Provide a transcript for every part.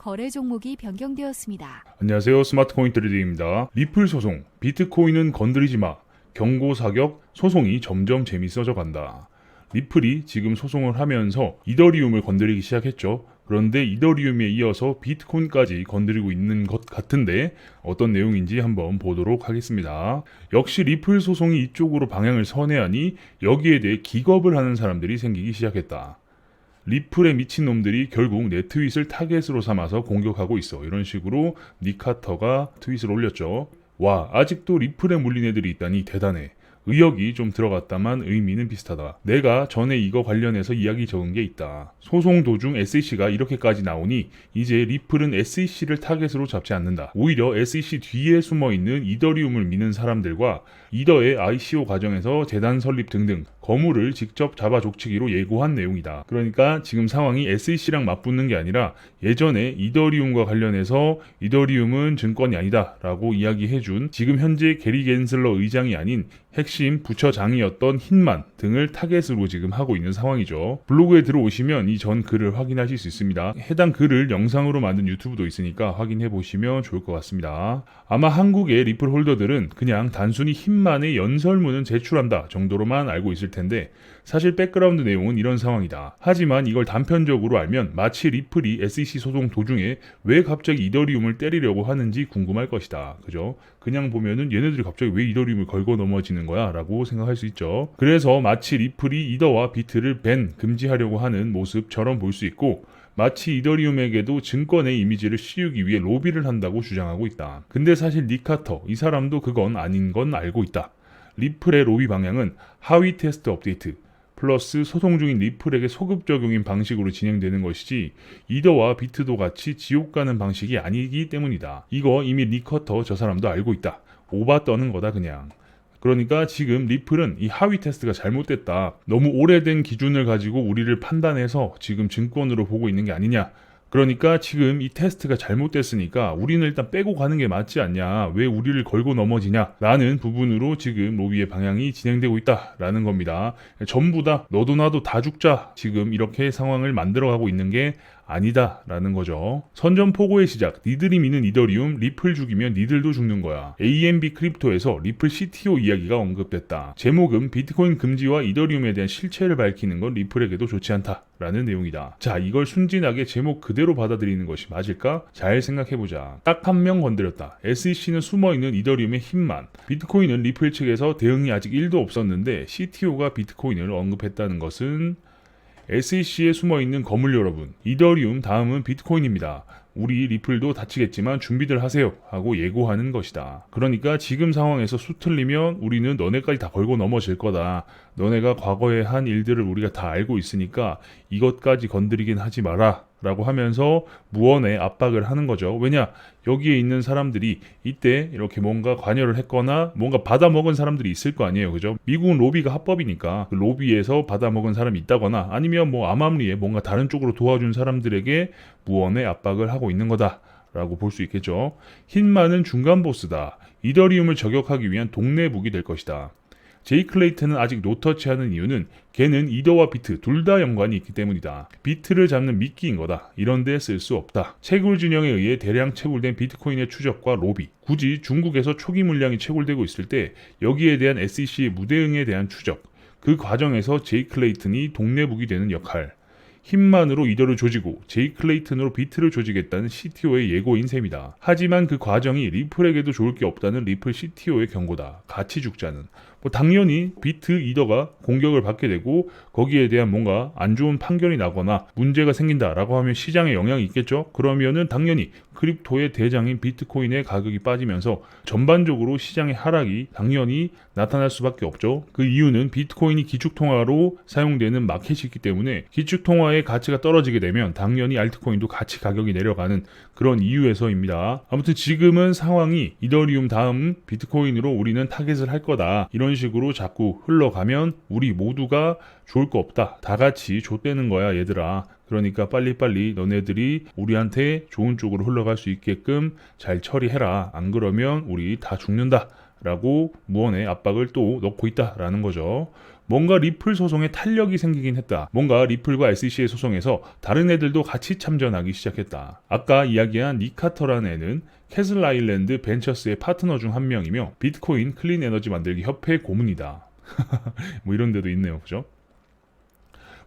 거래 종목이 변경되었습니다. 안녕하세요. 스마트코인 트레이딩입니다. 리플 소송, 비트코인은 건드리지 마. 경고 사격, 소송이 점점 재밌어져 간다. 리플이 지금 소송을 하면서 이더리움을 건드리기 시작했죠. 그런데 이더리움에 이어서 비트코인까지 건드리고 있는 것 같은데 어떤 내용인지 한번 보도록 하겠습니다. 역시 리플 소송이 이쪽으로 방향을 선회하니 여기에 대해 기겁을 하는 사람들이 생기기 시작했다. 리플의 미친놈들이 결국 내 트윗을 타겟으로 삼아서 공격하고 있어. 이런 식으로 닉 카터가 트윗을 올렸죠. 와, 아직도 리플에 물린 애들이 있다니 대단해. 의역이 좀 들어갔다만 의미는 비슷하다. 내가 전에 이거 관련해서 이야기 적은 게 있다. 소송 도중 SEC가 이렇게까지 나오니 이제 리플은 SEC를 타겟으로 잡지 않는다. 오히려 SEC 뒤에 숨어있는 이더리움을 미는 사람들과 이더의 ICO 과정에서 재단 설립 등등 거물을 직접 잡아 족치기로 예고한 내용이다. 그러니까 지금 상황이 SEC랑 맞붙는 게 아니라 예전에 이더리움과 관련해서 이더리움은 증권이 아니다 라고 이야기해준 지금 현재 게리 겐슬러 의장이 아닌 핵심 부처장이었던 힌만 등을 타겟으로 지금 하고 있는 상황이죠. 블로그에 들어오시면 이 전 글을 확인하실 수 있습니다. 해당 글을 영상으로 만든 유튜브도 있으니까 확인해 보시면 좋을 것 같습니다. 아마 한국의 리플 홀더들은 그냥 단순히 힌만의 연설문은 제출한다 정도로만 알고 있을 텐데 사실 백그라운드 내용은 이런 상황이다. 하지만 이걸 단편적으로 알면 마치 리플이 SEC 소송 도중에 왜 갑자기 이더리움을 때리려고 하는지 궁금할 것이다. 그죠? 그냥 보면은 얘네들이 갑자기 왜 이더리움을 걸고 넘어지는 거야? 라고 생각할 수 있죠. 그래서 마치 리플이 이더와 비트를 금지하려고 하는 모습처럼 볼 수 있고 마치 이더리움에게도 증권의 이미지를 씌우기 위해 로비를 한다고 주장하고 있다. 근데 사실 닉 카터, 이 사람도 그건 아닌 건 알고 있다. 리플의 로비 방향은 하위 테스트 업데이트, 플러스 소송 중인 리플에게 소급 적용인 방식으로 진행되는 것이지 이더와 비트도 같이 지옥 가는 방식이 아니기 때문이다. 이거 이미 닉 커터 저 사람도 알고 있다. 오바 떠는 거다 그냥. 그러니까 지금 리플은 이 하위 테스트가 잘못됐다. 너무 오래된 기준을 가지고 우리를 판단해서 지금 증권으로 보고 있는 게 아니냐. 그러니까 지금 이 테스트가 잘못됐으니까 우리는 일단 빼고 가는 게 맞지 않냐. 왜 우리를 걸고 넘어지냐. 라는 부분으로 지금 로비의 방향이 진행되고 있다라는 겁니다. 전부 다 너도 나도 다 죽자. 지금 이렇게 상황을 만들어가고 있는 게 아니다 라는 거죠. 선전포고의 시작. 니들이 미는 이더리움, 리플 죽이면 니들도 죽는 거야. AMB 크립토에서 리플 CTO 이야기가 언급됐다. 제목은 비트코인 금지와 이더리움에 대한 실체를 밝히는 건 리플에게도 좋지 않다 라는 내용이다. 자, 이걸 순진하게 제목 그대로 받아들이는 것이 맞을까? 잘 생각해보자. 딱 한 명 건드렸다. SEC는 숨어있는 이더리움의 힘만. 비트코인은 리플 측에서 대응이 아직 1도 없었는데 CTO가 비트코인을 언급했다는 것은 SEC에 숨어있는 거물 여러분, 이더리움 다음은 비트코인입니다. 우리 리플도 다치겠지만 준비들 하세요 하고 예고하는 것이다. 그러니까 지금 상황에서 수틀리면 우리는 너네까지 다 걸고 넘어질 거다. 너네가 과거에 한 일들을 우리가 다 알고 있으니까 이것까지 건드리긴 하지 마라 라고 하면서 무언의 압박을 하는 거죠. 왜냐? 여기에 있는 사람들이 이때 이렇게 뭔가 관여를 했거나 뭔가 받아먹은 사람들이 있을 거 아니에요. 그죠? 미국은 로비가 합법이니까 그 로비에서 받아먹은 사람이 있다거나 아니면 뭐 암암리에 뭔가 다른 쪽으로 도와준 사람들에게 무언의 압박을 하고 있는 거다 라고 볼 수 있겠죠. 힌만은 중간 보스다. 이더리움을 저격하기 위한 동네북이 될 것이다. 제이 클레이튼은 아직 노터치하는 이유는 걔는 이더와 비트 둘 다 연관이 있기 때문이다. 비트를 잡는 미끼인 거다. 이런 데 쓸 수 없다. 채굴 진영에 의해 대량 채굴된 비트코인의 추적과 로비. 굳이 중국에서 초기 물량이 채굴되고 있을 때 여기에 대한 SEC의 무대응에 대한 추적. 그 과정에서 제이 클레이튼이 동네북이 되는 역할. 힘만으로 이더를 조지고 제이 클레이튼으로 비트를 조지겠다는 CTO의 예고인 셈이다. 하지만 그 과정이 리플에게도 좋을 게 없다는 리플 CTO의 경고다. 같이 죽자는. 당연히 비트 이더가 공격을 받게 되고 거기에 대한 뭔가 안 좋은 판결이 나거나 문제가 생긴다라고 하면 시장에 영향이 있겠죠. 그러면은 당연히 크립토의 대장인 비트코인의 가격이 빠지면서 전반적으로 시장의 하락이 당연히 나타날 수밖에 없죠. 그 이유는 비트코인이 기축통화로 사용되는 마켓이 있기 때문에 기축통화의 가치가 떨어지게 되면 당연히 알트코인도 같이 가격이 내려가는 그런 이유에서입니다. 아무튼 지금은 상황이 이더리움 다음 비트코인으로 우리는 타겟을 할 거다. 이런 식으로 자꾸 흘러가면 우리 모두가 좋을 거 없다. 다 같이 좆되는 거야 얘들아. 그러니까 빨리빨리 너네들이 우리한테 좋은 쪽으로 흘러갈 수 있게끔 잘 처리해라. 안 그러면 우리 다 죽는다. 라고 무언의 압박을 또 넣고 있다라는 거죠. 뭔가 리플 소송에 탄력이 생기긴 했다. 뭔가 리플과 SEC의 소송에서 다른 애들도 같이 참전하기 시작했다. 아까 이야기한 닉 카터라는 애는 캐슬 아일랜드 벤처스의 파트너 중 한 명이며 비트코인 클린 에너지 만들기 협회 고문이다. 뭐 이런 데도 있네요. 그죠?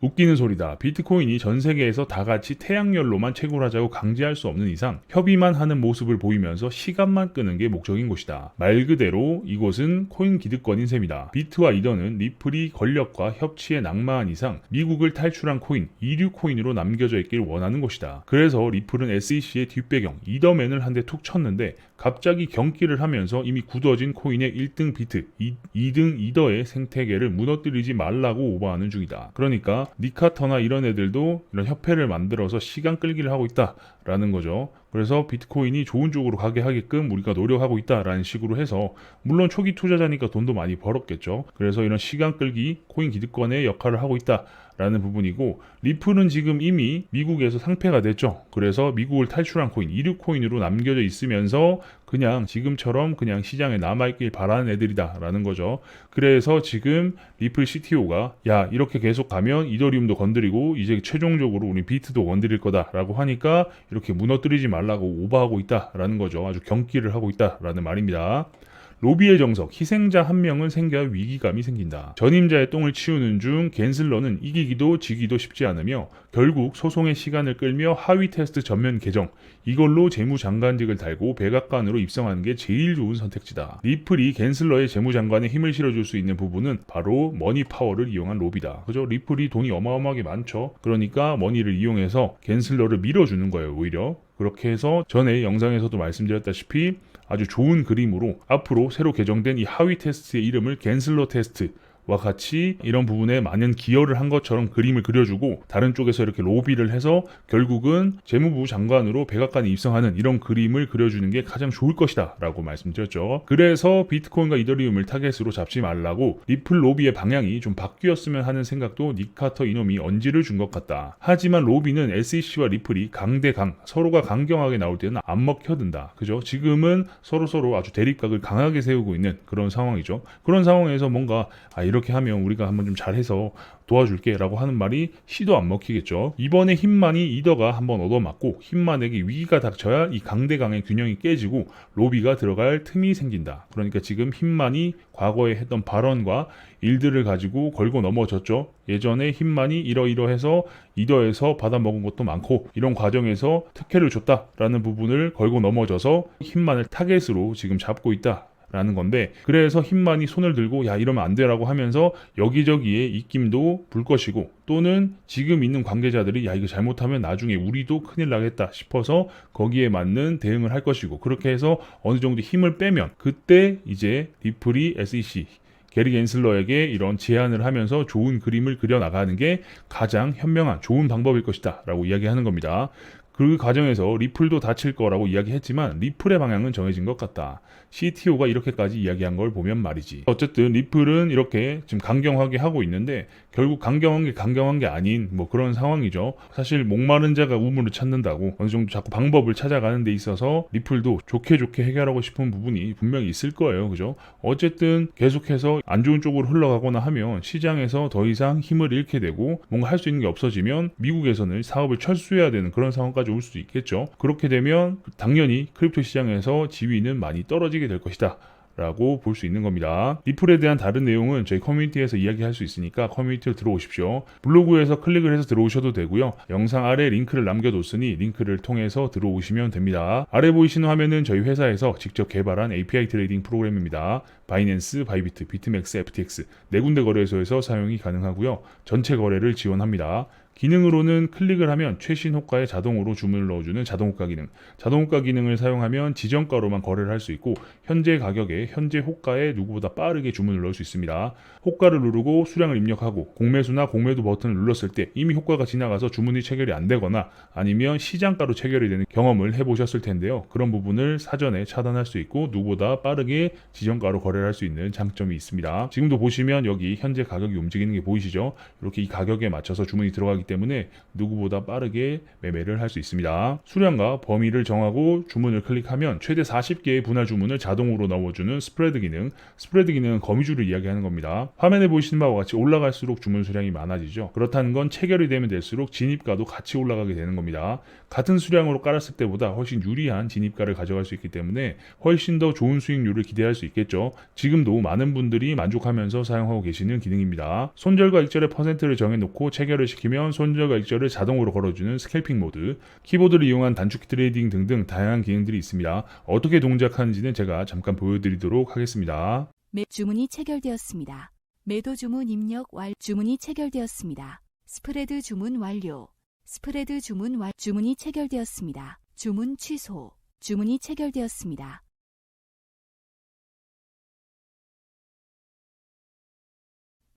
웃기는 소리다. 비트코인이 전 세계에서 다 같이 태양열로만 채굴하자고 강제할 수 없는 이상 협의만 하는 모습을 보이면서 시간만 끄는 게 목적인 곳이다. 말 그대로 이곳은 코인 기득권인 셈이다. 비트와 이더는 리플이 권력과 협치에 낙마한 이상 미국을 탈출한 코인, 이류 코인으로 남겨져 있길 원하는 곳이다. 그래서 리플은 SEC의 뒷배경, 이더맨을 한 대 툭 쳤는데 갑자기 경기를 하면서 이미 굳어진 코인의 1등 비트, 2등 이더의 생태계를 무너뜨리지 말라고 오버하는 중이다. 그러니까 니카터나 이런 애들도 이런 협회를 만들어서 시간 끌기를 하고 있다라는 거죠. 그래서 비트코인이 좋은 쪽으로 가게 하게끔 우리가 노력하고 있다라는 식으로 해서 물론 초기 투자자니까 돈도 많이 벌었겠죠. 그래서 이런 시간 끌기, 코인 기득권의 역할을 하고 있다라는 부분이고 리플은 지금 이미 미국에서 상폐가 됐죠. 그래서 미국을 탈출한 코인, 이류 코인으로 남겨져 있으면서 그냥 지금처럼 그냥 시장에 남아있길 바라는 애들이다라는 거죠. 그래서 지금 리플 CTO가 야 이렇게 계속 가면 이더리움도 건드리고 이제 최종적으로 우리 비트도 건드릴 거다라고 하니까 이렇게 무너뜨리지 말라고 오버하고 있다라는 거죠. 아주 경기를 하고 있다라는 말입니다. 로비의 정석, 희생자 한 명은 생겨야 위기감이 생긴다. 전임자의 똥을 치우는 중 갠슬러는 이기기도 지기도 쉽지 않으며 결국 소송의 시간을 끌며 하위 테스트 전면 개정, 이걸로 재무장관직을 달고 백악관으로 입성하는 게 제일 좋은 선택지다. 리플이 갠슬러의 재무장관에 힘을 실어줄 수 있는 부분은 바로 머니 파워를 이용한 로비다. 그죠? 리플이 돈이 어마어마하게 많죠. 그러니까 머니를 이용해서 갠슬러를 밀어주는 거예요. 오히려. 그렇게 해서 전에 영상에서도 말씀드렸다시피 아주 좋은 그림으로 앞으로 새로 개정된 이 하위 테스트의 이름을 갠슬러 테스트와 같이 이런 부분에 많은 기여를 한 것처럼 그림을 그려주고 다른 쪽에서 이렇게 로비를 해서 결국은 재무부 장관으로 백악관에 입성하는 이런 그림을 그려주는 게 가장 좋을 것이다 라고 말씀드렸죠. 그래서 비트코인과 이더리움을 타겟으로 잡지 말라고 리플 로비의 방향이 좀 바뀌었으면 하는 생각도 닉 카터 이놈이 언지를 준 것 같다. 하지만 로비는 SEC와 리플이 강대강 서로가 강경하게 나올 때는 안 먹혀든다. 그죠? 지금은 서로 아주 대립각을 강하게 세우고 있는 그런 상황이죠. 그런 상황에서 뭔가 이렇게 하면 우리가 한번 좀 잘해서 도와줄게 라고 하는 말이 시도 안 먹히겠죠. 이번에 힘만이 이더가 한번 얻어맞고 힘만에게 위기가 닥쳐야 이 강대강의 균형이 깨지고 로비가 들어갈 틈이 생긴다. 그러니까 지금 힘만이 과거에 했던 발언과 일들을 가지고 걸고 넘어졌죠. 예전에 힘만이 이러이러해서 이더에서 받아먹은 것도 많고 이런 과정에서 특혜를 줬다라는 부분을 걸고 넘어져서 힘만을 타겟으로 지금 잡고 있다. 라는 건데 그래서 힘만이 손을 들고 야 이러면 안 돼라고 하면서 여기저기에 입김도 불 것이고 또는 지금 있는 관계자들이 야 이거 잘못하면 나중에 우리도 큰일 나겠다 싶어서 거기에 맞는 대응을 할 것이고 그렇게 해서 어느 정도 힘을 빼면 그때 이제 리플이 SEC 게리 갠슬러에게 이런 제안을 하면서 좋은 그림을 그려나가는 게 가장 현명한 좋은 방법일 것이다 라고 이야기하는 겁니다. 그 과정에서 리플도 다칠 거라고 이야기했지만 리플의 방향은 정해진 것 같다. CTO가 이렇게까지 이야기한 걸 보면 말이지. 어쨌든 리플은 이렇게 지금 강경하게 하고 있는데 결국 강경한 게 아닌 뭐 그런 상황이죠. 사실 목마른 자가 우물을 찾는다고 어느 정도 자꾸 방법을 찾아가는 데 있어서 리플도 좋게 해결하고 싶은 부분이 분명히 있을 거예요. 그죠? 어쨌든 계속해서 안 좋은 쪽으로 흘러가거나 하면 시장에서 더 이상 힘을 잃게 되고 뭔가 할 수 있는 게 없어지면 미국에서는 사업을 철수해야 되는 그런 상황까지 올 수도 있겠죠. 그렇게 되면 당연히 크립토 시장에서 지위는 많이 떨어지게 될 것이다. 라고 볼 수 있는 겁니다. 리플에 대한 다른 내용은 저희 커뮤니티에서 이야기할 수 있으니까 커뮤니티로 들어오십시오. 블로그에서 클릭을 해서 들어오셔도 되고요. 영상 아래 링크를 남겨뒀으니 링크를 통해서 들어오시면 됩니다. 아래 보이시는 화면은 저희 회사에서 직접 개발한 API 트레이딩 프로그램입니다. 바이낸스, 바이비트, 비트맥스, FTX 네 군데 거래소에서 사용이 가능하고요. 전체 거래를 지원합니다. 기능으로는 클릭을 하면 최신 호가에 자동으로 주문을 넣어주는 자동호가 기능, 자동호가 기능을 사용하면 지정가로만 거래를 할 수 있고 현재 가격에 현재 호가에 누구보다 빠르게 주문을 넣을 수 있습니다. 호가를 누르고 수량을 입력하고 공매수나 공매도 버튼을 눌렀을 때 이미 호가가 지나가서 주문이 체결이 안 되거나 아니면 시장가로 체결이 되는 경험을 해보셨을 텐데요. 그런 부분을 사전에 차단할 수 있고 누구보다 빠르게 지정가로 거래를 할 수 있는 장점이 있습니다. 지금도 보시면 여기 현재 가격이 움직이는 게 보이시죠? 이렇게 이 가격에 맞춰서 주문이 들어가기 때문에 누구보다 빠르게 매매를 할 수 있습니다. 수량과 범위를 정하고 주문을 클릭하면 최대 40개의 분할 주문을 자동으로 넣어주는 스프레드 기능. 스프레드 기능은 거미줄을 이야기하는 겁니다. 화면에 보이시는 바와 같이 올라갈수록 주문 수량이 많아지죠. 그렇다는 건 체결이 되면 될수록 진입가도 같이 올라가게 되는 겁니다. 같은 수량으로 깔았을 때보다 훨씬 유리한 진입가를 가져갈 수 있기 때문에 훨씬 더 좋은 수익률을 기대할 수 있겠죠. 지금도 많은 분들이 만족하면서 사용하고 계시는 기능입니다. 손절과 익절의 퍼센트를 정해놓고 체결을 시키면 손절과 익절을 자동으로 걸어주는 스캘핑 모드, 키보드를 이용한 단축키 트레이딩 등등 다양한 기능들이 있습니다. 어떻게 동작하는지는 제가 잠깐 보여드리도록 하겠습니다. 주문이 체결되었습니다. 매도 주문 입력 주문이 체결되었습니다. 스프레드 주문 완료. 스프레드 주문 주문이 체결되었습니다. 주문 취소. 주문이 체결되었습니다.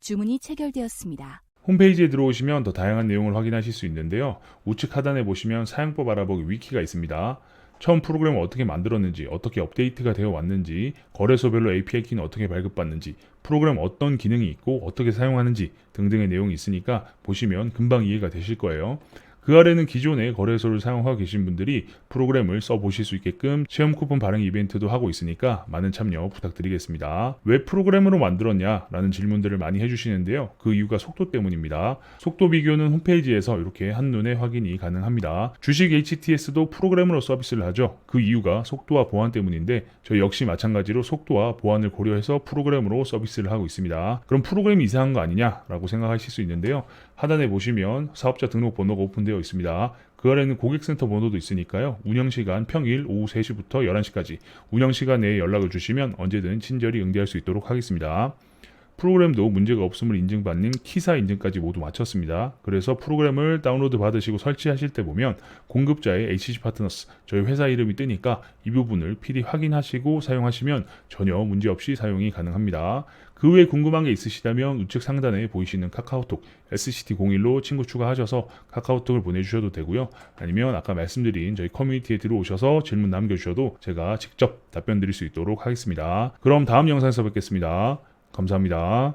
주문이 체결되었습니다. 홈페이지에 들어오시면 더 다양한 내용을 확인하실 수 있는데요. 우측 하단에 보시면 사용법 알아보기 위키가 있습니다. 처음 프로그램을 어떻게 만들었는지, 어떻게 업데이트가 되어 왔는지, 거래소별로 API 키는 어떻게 발급받는지, 프로그램 어떤 기능이 있고 어떻게 사용하는지 등등의 내용이 있으니까 보시면 금방 이해가 되실 거예요. 그 아래는 기존의 거래소를 사용하고 계신 분들이 프로그램을 써보실 수 있게끔 체험 쿠폰 발행 이벤트도 하고 있으니까 많은 참여 부탁드리겠습니다. 왜 프로그램으로 만들었냐? 라는 질문들을 많이 해주시는데요. 그 이유가 속도 때문입니다. 속도 비교는 홈페이지에서 이렇게 한눈에 확인이 가능합니다. 주식 HTS도 프로그램으로 서비스를 하죠. 그 이유가 속도와 보안 때문인데 저희 역시 마찬가지로 속도와 보안을 고려해서 프로그램으로 서비스를 하고 있습니다. 그럼 프로그램이 이상한 거 아니냐라고 생각하실 수 있는데요. 하단에 보시면 사업자 등록 번호가 오픈되어 있습니다. 그 아래는 고객센터 번호도 있으니까요. 운영시간 평일 오후 3시부터 11시까지 운영시간 내에 연락을 주시면 언제든 친절히 응대할 수 있도록 하겠습니다. 프로그램도 문제가 없음을 인증받는 키사 인증까지 모두 마쳤습니다. 그래서 프로그램을 다운로드 받으시고 설치하실 때 보면 공급자의 HC 파트너스, 저희 회사 이름이 뜨니까 이 부분을 필히 확인하시고 사용하시면 전혀 문제없이 사용이 가능합니다. 그 외에 궁금한 게 있으시다면 우측 상단에 보이시는 카카오톡 SCT01로 친구 추가하셔서 카카오톡을 보내주셔도 되고요. 아니면 아까 말씀드린 저희 커뮤니티에 들어오셔서 질문 남겨주셔도 제가 직접 답변 드릴 수 있도록 하겠습니다. 그럼 다음 영상에서 뵙겠습니다. 감사합니다.